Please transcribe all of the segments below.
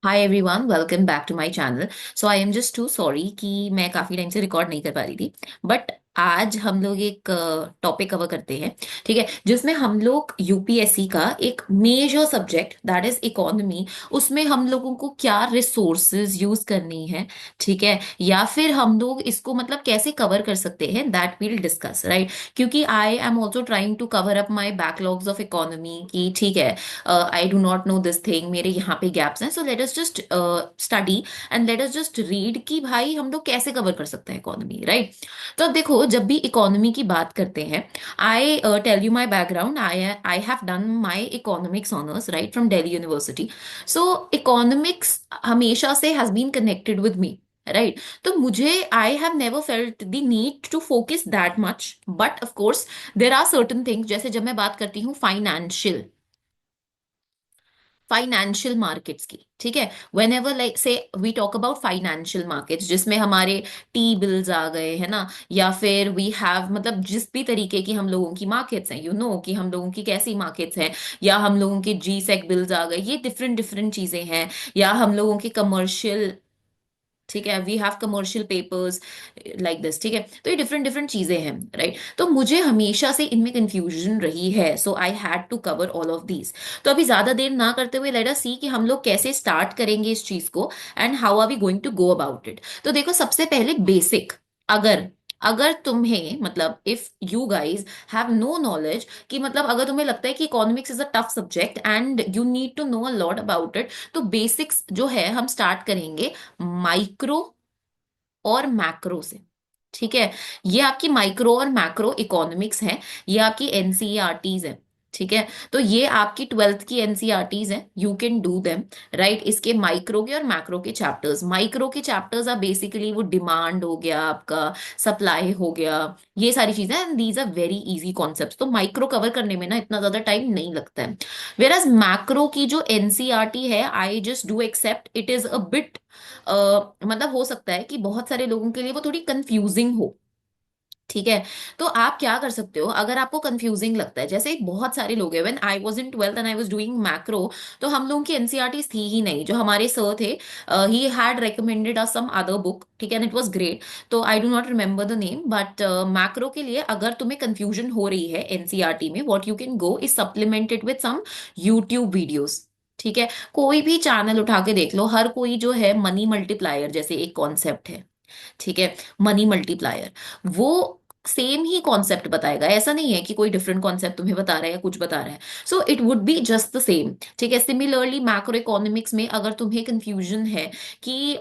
Hi everyone, welcome back to my channel. So I am just to sorry कि मैं काफ़ी time से record नहीं कर पा रही थी। बट आज हम लोग एक टॉपिक कवर करते हैं, ठीक है, जिसमें हम लोग यूपीएससी का एक major subject that is economy, उसमें हम लोगों को क्या रिसोर्सेज यूज करनी है, ठीक है, या फिर हम लोग इसको मतलब कैसे कवर कर सकते हैं, दैट विल डिस्कस, राइट। क्योंकि I am also trying to cover up my backlogs of economy की, ठीक है, I do not know this thing, मेरे यहाँ पे गैप्स हैं, so let us just study and let us just read कि भाई हम लोग कैसे कवर कर सकते हैं इकोनॉमी, राइट। तो अब देखो, जब भी इकोनॉमी की बात करते हैं, I tell you my background, I have done my economics honours, right, from Delhi University. So economics हमेशा से has been connected with me, right. तो मुझे I have never felt the need to focus that much, but of course there are certain things, जैसे जब मैं बात करती हूँ फाइनेंशियल मार्केट्स की, ठीक है, वेन एवर लाइक से we talk about financial markets, जिसमें हमारे टी बिल्स आ गए है ना, या फिर वी हैव मतलब जिस भी तरीके की हम लोगों की मार्केट्स हैं, यू नो कि हम लोगों की कैसी मार्केट्स हैं, या हम लोगों के जी सेक बिल्स आ गए, ये डिफरेंट डिफरेंट चीजें हैं, या हम लोगों के कमर्शियल, ठीक है, we have commercial papers like this, ठीक है। तो ये डिफरेंट डिफरेंट चीजें हैं, राइट। तो मुझे हमेशा से इनमें कंफ्यूजन रही है, so I had to cover all of these. तो अभी ज्यादा देर ना करते हुए लेट अस सी कि हम लोग कैसे स्टार्ट करेंगे इस चीज को, and how are we going to go about it. तो देखो, सबसे पहले बेसिक, अगर अगर तुम्हें मतलब if you guys have no knowledge, कि मतलब अगर तुम्हें लगता है कि economics is a tough subject and you need to know a lot about it, तो बेसिक्स जो है हम स्टार्ट करेंगे माइक्रो और मैक्रो से, ठीक है। ये आपकी माइक्रो और मैक्रो इकोनॉमिक्स है, ये आपकी एनसीईआरटीज है, ठीक है। तो ये आपकी ट्वेल्थ की एनसीईआरटीज है, you can do them, right. इसके माइक्रो के और मैक्रो के चैप्टर्स, माइक्रो के चैप्टर्स आर बेसिकली वो डिमांड हो गया आपका, सप्लाई हो गया, ये सारी चीजें, and these are very easy concepts, तो माइक्रो कवर करने में ना इतना ज्यादा टाइम नहीं लगता है। वेराज मैक्रो की जो एनसीईआरटी है, I just do except it is a bit, मतलब हो सकता है कि बहुत सारे लोगों के लिए वो थोड़ी कंफ्यूजिंग हो, ठीक है। तो आप क्या कर सकते हो, अगर आपको कंफ्यूजिंग लगता है, जैसे बहुत सारे लोग हैं, when I was in twelfth and I was doing macro, तो हम लोगों की एनसीईआरटीज थी ही नहीं, जो हमारे सर थे, he had recommended us some other book, ठीक है, एंड इट वाज ग्रेट। तो I do not remember the name, but macro के लिए अगर तुम्हें कंफ्यूजन हो रही है एनसीईआरटी में, what you can go is supplemented with some YouTube videos, ठीक है। कोई भी चैनल उठा के देख लो, हर कोई जो है मनी मल्टीप्लायर जैसे एक कॉन्सेप्ट है, ठीक है, मनी मल्टीप्लायर, वो सेम ही कॉन्सेप्ट बताएगा, ऐसा नहीं है कि कोई डिफरेंट कॉन्सेप्ट तुम्हें बता रहा है या कुछ बता रहा है, so it would be just the same, ठीक है। सिमिलरली मैक्रो इकोनॉमिक्स में अगर तुम्हें कंफ्यूजन है कि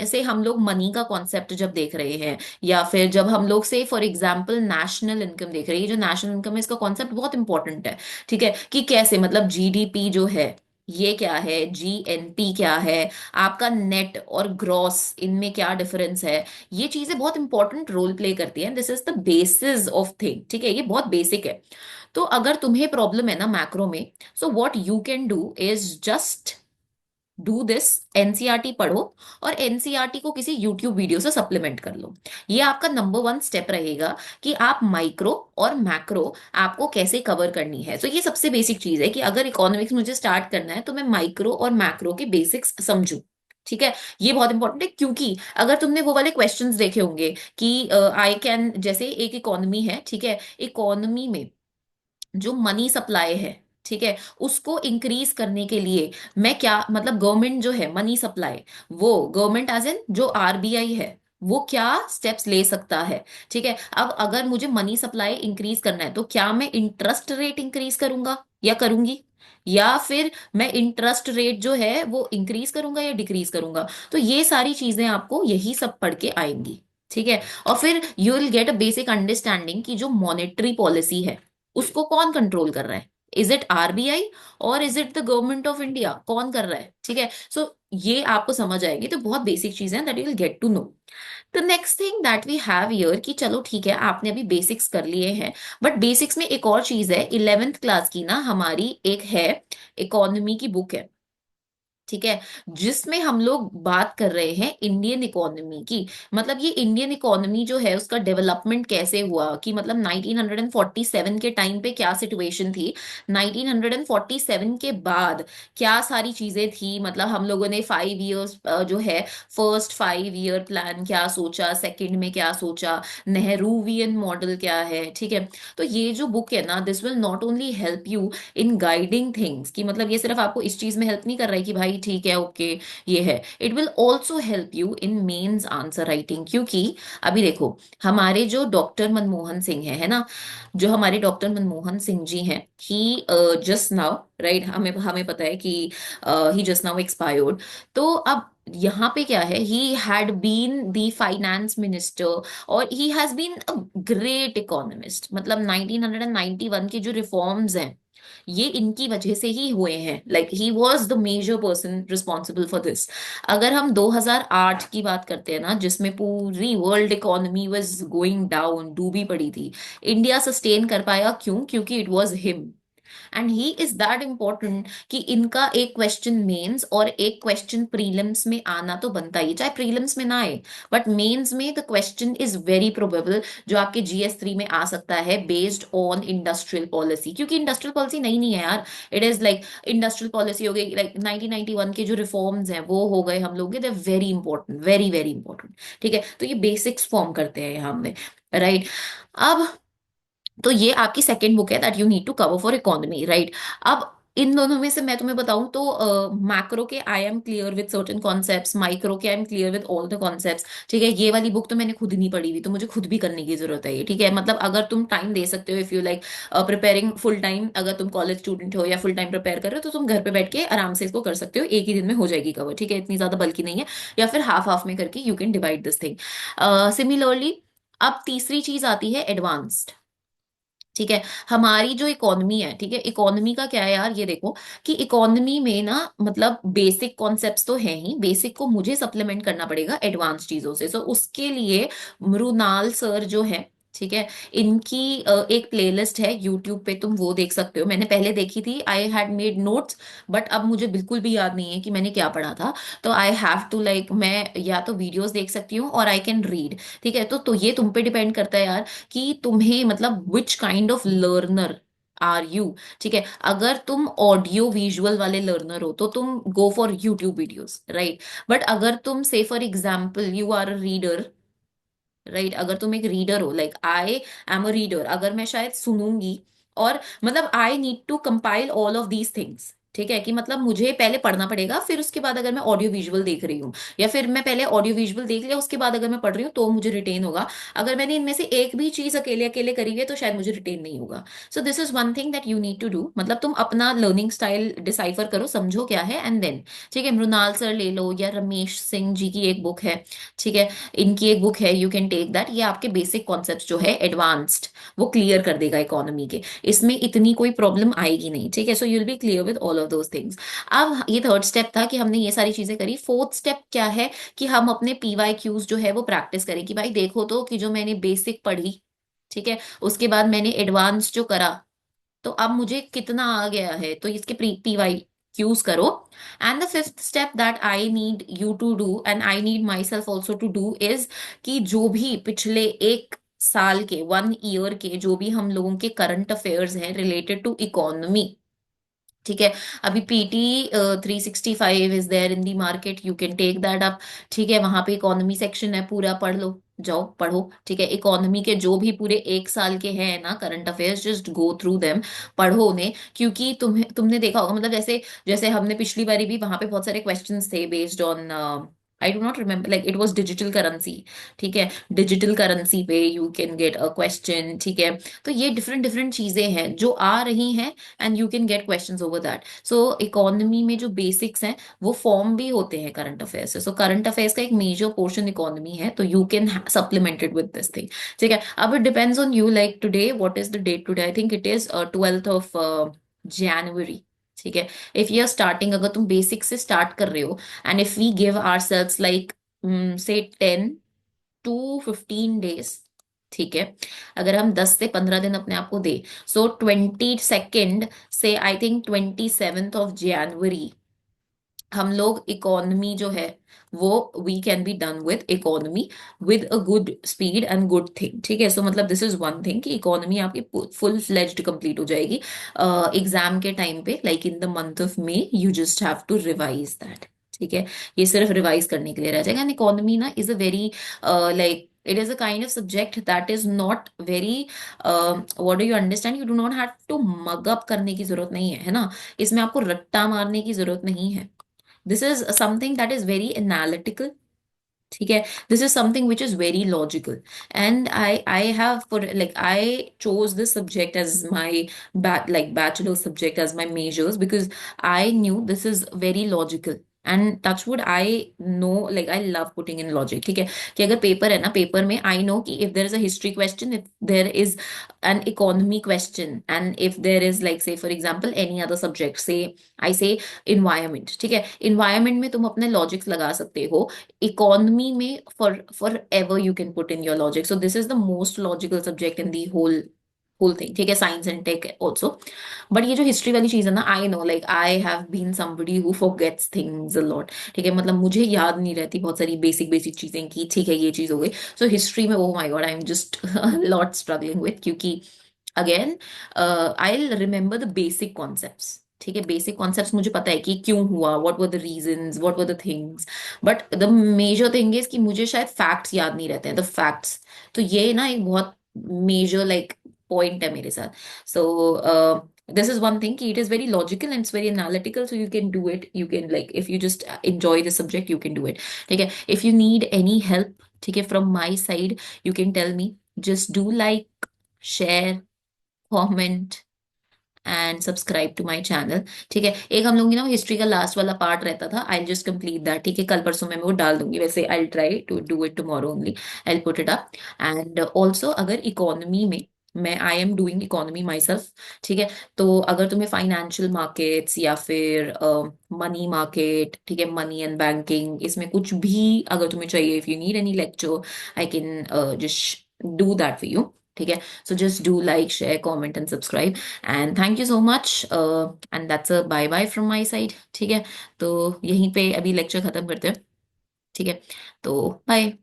ऐसे हम लोग मनी का कॉन्सेप्ट जब देख रहे हैं, या फिर जब हम लोग से फॉर एग्जाम्पल नेशनल इनकम देख रहे हैं, ये जो नेशनल इनकम है, इसका कॉन्सेप्ट बहुत इंपॉर्टेंट है, ठीक है, कि कैसे मतलब जीडीपी जो है ये क्या है, जीएनपी क्या है, आपका नेट और ग्रॉस इनमें क्या डिफरेंस है, ये चीजें बहुत इंपॉर्टेंट रोल प्ले करती हैं, this is the basis of thing, ठीक है, ये बहुत बेसिक है। तो अगर तुम्हें प्रॉब्लम है ना मैक्रो में, so what you can do is just do this, NCERT पढ़ो, और एनसीईआरटी को किसी यूट्यूब वीडियो से सप्लीमेंट कर लो। ये आपका नंबर वन स्टेप रहेगा कि आप माइक्रो और मैक्रो आपको कैसे कवर करनी है। तो ये सबसे बेसिक चीज है कि अगर इकोनॉमिक्स मुझे स्टार्ट करना है, तो मैं माइक्रो और मैक्रो के बेसिक्स समझूं, ठीक है। ये बहुत इंपॉर्टेंट है, क्योंकि अगर तुमने वो वाले क्वेश्चंस देखे होंगे कि आई कैन, जैसे एक इकोनॉमी है, ठीक है, इकोनॉमी में जो मनी सप्लाई है, ठीक है, उसको इंक्रीज करने के लिए मैं क्या मतलब, गवर्नमेंट जो है मनी सप्लाई, वो गवर्नमेंट एज इन जो आरबीआई है, वो क्या स्टेप्स ले सकता है, ठीक है। अब अगर मुझे मनी सप्लाई इंक्रीज करना है, तो क्या मैं इंटरेस्ट रेट इंक्रीज करूंगा या करूंगी, या फिर मैं इंटरेस्ट रेट जो है वो इंक्रीज करूंगा या डिक्रीज करूंगा। तो ये सारी चीजें आपको यही सब पढ़ के आएंगी, ठीक है। और फिर you will get a basic understanding कि जो मॉनेटरी पॉलिसी है, उसको कौन कंट्रोल कर रहा है, इज इट आरबीआई और is it the government of India, कौन कर रहा है, ठीक है। सो ये आपको समझ आएगी, तो बहुत बेसिक चीजें that you will get to know. The next thing that we have here, कि चलो ठीक है, आपने अभी बेसिक्स कर लिए हैं, बट बेसिक्स में एक और चीज है, इलेवेंथ क्लास की ना हमारी एक है, इकोनॉमी की बुक है, ठीक है, जिसमें हम लोग बात कर रहे हैं इंडियन इकोनॉमी की। मतलब ये इंडियन इकोनॉमी जो है उसका डेवलपमेंट कैसे हुआ, कि मतलब 1947 के टाइम पे क्या सिचुएशन थी, 1947 के बाद क्या सारी चीजें थी। मतलब हम लोगों ने 5 इयर्स जो है, फर्स्ट 5 ईयर प्लान क्या सोचा, सेकंड में क्या सोचा, नेहरूवियन मॉडल क्या है, ठीक है। तो ये जो बुक है ना, this will not only help you in guiding things, कि मतलब ये सिर्फ आपको इस चीज में हेल्प नहीं कर रहा है कि भाई ठीक है ओके ये है, it will also help you in mains answer writing. क्योंकि अभी देखो, हमारे जो डॉक्टर मनमोहन सिंह है ना, जो हमारे डॉक्टर मनमोहन सिंह जी हैं, ही जस्ट नाउ, राइट, हमें हमें पता है कि ही जस्ट नाउ एक्सपायर्ड। तो अब यहाँ पे क्या है, he had been the finance minister और he has been a great economist. मतलब 1991 के जो रिफॉर्म्स हैं, ये इनकी वजह से ही हुए हैं। Like he was the major person responsible for this. अगर हम 2008 की बात करते हैं ना, जिसमें पूरी world economy was going down, डूबी पड़ी थी, इंडिया सस्टेन कर पाया, क्यों? क्योंकि it was him and he is that important, कि इनका एक क्वेश्चन मेंस और एक क्वेश्चन प्रीलिम्स में आना तो बनता ही है। चाहे प्रीलिम्स में ना आए, बट मेंस में the question is very probable, जो आपके GS3 में आ सकता है, बेस्ड ऑन इंडस्ट्रियल पॉलिसी। क्योंकि इंडस्ट्रियल पॉलिसी नई नहीं है यार, it is like industrial policy हो गई, लाइक 1991 के जो रिफॉर्म्स हैं वो हो गए हम लोग के, they very important, very very important. ठीक है, तो ये बेसिक्स फॉर्म करते हैं यहाँ में, राइट। अब तो ये आपकी सेकेंड बुक है that you need to cover for economy, right. अब इन दोनों में से मैं तुम्हें बताऊं तो मैक्रो के I am clear with certain concepts, micro के I am clear with all the concepts. ठीक है, ये वाली बुक तो मैंने खुद नहीं पढ़ी हुई, तो मुझे खुद भी करने की जरूरत है ये। ठीक है, मतलब अगर तुम टाइम दे सकते हो, if you like preparing full time, अगर तुम कॉलेज स्टूडेंट हो या फुल टाइम प्रिपेयर कर रहे हो, तो तुम घर पे बैठ के आराम से इसको कर सकते हो, एक ही दिन में हो जाएगी कवर। ठीक है, इतनी ज्यादा बल्कि नहीं है, या फिर हाफ हाफ में करके you can divide this thing. Similarly, अब तीसरी चीज आती है एडवांस्ड। ठीक है, हमारी जो इकोनॉमी है, ठीक है, इकोनॉमी का क्या है यार, ये देखो कि इकोनॉमी में ना, मतलब बेसिक कॉन्सेप्ट्स तो है ही, बेसिक को मुझे सप्लीमेंट करना पड़ेगा एडवांस चीजों से। सो उसके लिए मृणाल सर जो है, ठीक है, इनकी एक प्लेलिस्ट है यूट्यूब पे, तुम वो देख सकते हो। मैंने पहले देखी थी, I had made notes, but अब मुझे बिल्कुल भी याद नहीं है कि मैंने क्या पढ़ा था। तो आई हैव टू लाइक, मैं या तो वीडियोस देख सकती हूँ और आई कैन रीड। ठीक है, तो ये तुम पे डिपेंड करता है यार, कि तुम्हें मतलब which kind of learner are you. ठीक है, अगर तुम ऑडियो विजुअल वाले लर्नर हो तो तुम go for YouTube videos, right. But अगर तुम say for example you are a reader, right, अगर तुम एक रीडर हो, like I am a reader, अगर मैं शायद सुनूंगी, और मतलब I need to compile all of these things. ठीक है, कि मतलब मुझे पहले पढ़ना पड़ेगा, फिर उसके बाद अगर मैं ऑडियो विजुअल देख रही हूँ, या फिर मैं पहले ऑडियो विजुअल देख लिया उसके बाद अगर मैं पढ़ रही हूँ तो मुझे रिटेन होगा। अगर मैंने इनमें से एक भी चीज अकेले अकेले करी हुई है तो शायद मुझे रिटेन नहीं होगा। So this is one thing that you need to do. मतलब तुम अपना लर्निंग स्टाइल डिसाइफर करो, समझो क्या है, एंड देन, ठीक है, मृणाल सर ले लो, या रमेश सिंह जी की एक बुक है, ठीक है, इनकी एक बुक है, यू कैन टेक दैट। ये आपके बेसिक कॉन्सेप्ट जो है एडवांस्ड, वो क्लियर कर देगा इकोनॉमी के, इसमें इतनी कोई प्रॉब्लम आएगी नहीं। ठीक है, so you will be clear with all of those things. अब ये थर्ड स्टेप था कि हमने ये सारी चीजें करी। फोर्थ स्टेप क्या है, कि हम अपने PYQs जो है वो प्रैक्टिस करें, कि भाई देखो तो, कि जो मैंने बेसिक पढ़ी, ठीक है, उसके बाद मैंने एडवांस जो करा, तो अब मुझे कितना आ गया है, तो इसके PYQs करो। And the fifth step that I need you to do and I need myself also to do is, कि जो भी पिछले 1 साल के, 1 ईयर के जो भी हम लोगों के करंट अफेयर्स हैं रिलेटेड टू इकोनॉमी, ठीक है, अभी PT 365 is there in the market, you can take that up. ठीक है, वहां पे इकोनॉमी सेक्शन है, पूरा पढ़ लो, जाओ पढ़ो। ठीक है, इकोनॉमी के जो भी पूरे 1 साल के हैं ना current affairs, just go through them, पढ़ो उन्हें। क्योंकि तुमने देखा होगा, मतलब जैसे जैसे हमने पिछली बारी भी वहां पे बहुत सारे क्वेश्चंस थे based on, I do not remember, like it was digital currency. ठीक है, डिजिटल करेंसी पे you can get a question. ठीक है, तो ये डिफरेंट डिफरेंट चीजें हैं जो आ रही हैं, and you can get questions over that. So economy में जो बेसिक्स हैं वो फॉर्म भी होते हैं करंट अफेयर्स से। सो करंट अफेयर्स का एक मेजर पोर्शन इकोनॉमी है, तो you can supplemented with this thing. ठीक है, अब it depends on you, like today what is the date today, I think it is 12th of January। ठीक है, इफ यू आर स्टार्टिंग, अगर तुम basic से स्टार्ट कर रहे हो, and if we give ourselves like say 10 to 15 days, ठीक है, अगर हम 10 से 15 दिन अपने आप को दे, सो 22nd से I think 27th of January, हम लोग इकोनॉमी जो है वो we can be done with economy with a good speed and good thing, ठीक है। सो मतलब दिस इज वन थिंग कि इकोनॉमी आपकी फुल फ्लेज्ड कंप्लीट हो जाएगी एग्जाम के टाइम पे, like in the month of May you just have to revise that, ठीक है। ये सिर्फ रिवाइज करने के लिए रह जाएगा। एंड इकोनॉमी ना is a very like it is a kind of subject that is not very what do you understand, you do not have to mug up करने की जरूरत नहीं है, है ना। इसमें आपको रट्टा मारने की जरूरत नहीं है। This is something that is very analytical, ठीक है। This is something which is very logical. And I have for like I chose this subject as my like bachelor subject as my majors because I knew this is very logical and touchwood I know like I love putting in logic, ठीक है। कि अगर paper है ना, paper में I know कि if there is a history question, if there is an economy question, and if there is like say for example any other subject, say I say environment, ठीक है। environment में तुम अपने logics लगा सकते हो, economy में for ever you can put in your logic. So this is the most logical subject in the whole whole thing, ठीक है। Science and tech also. But ये जो हिस्ट्री वाली चीज है ना, I know like I have been somebody who forgets things a lot, ठीक है। मतलब मुझे याद नहीं रहती बहुत सारी बेसिक बेसिक चीजें की, ठीक है ये चीज हो गई। सो हिस्ट्री में oh my god I am just lot struggling with, क्योंकि again I remember the basic concepts, ठीक है। बेसिक कॉन्सेप्ट्स मुझे पता है कि क्यों हुआ, what were the reasons, what were the things. But the major thing is कि मुझे शायद फैक्ट्स याद नहीं रहते हैं, द फैक्ट्स। तो ये ना एक बहुत मेजर लाइक पॉइंट है मेरे साथ। सो this is one thing कि it is very logical and it's very analytical, so you can do it, you can like if you just enjoy the subject you can do it, ठीक है। if you need any help, ठीक है, from my side you can tell me, just do like, share, comment and subscribe to my channel, ठीक है। एक हम लोग की ना हिस्ट्री का लास्ट वाला पार्ट रहता था, आई जस्ट कंप्लीट दैट, ठीक है। कल परसों में मैं वो डाल दूंगी, वैसे I try to do it tomorrow only, I put it up. And also अगर इकोनॉमी में मैं I am doing economy myself, ठीक है। तो अगर तुम्हें फाइनेंशियल मार्केट्स या फिर मनी मार्केट, ठीक है, मनी एंड बैंकिंग, इसमें कुछ भी अगर तुम्हें चाहिए, if you need any lecture I can just do that for you, ठीक है। So just do like, share, comment and subscribe. And thank you so much and that's a bye bye from my side, ठीक है। तो यहीं पे अभी lecture खत्म करते हैं, ठीक है। तो बाय।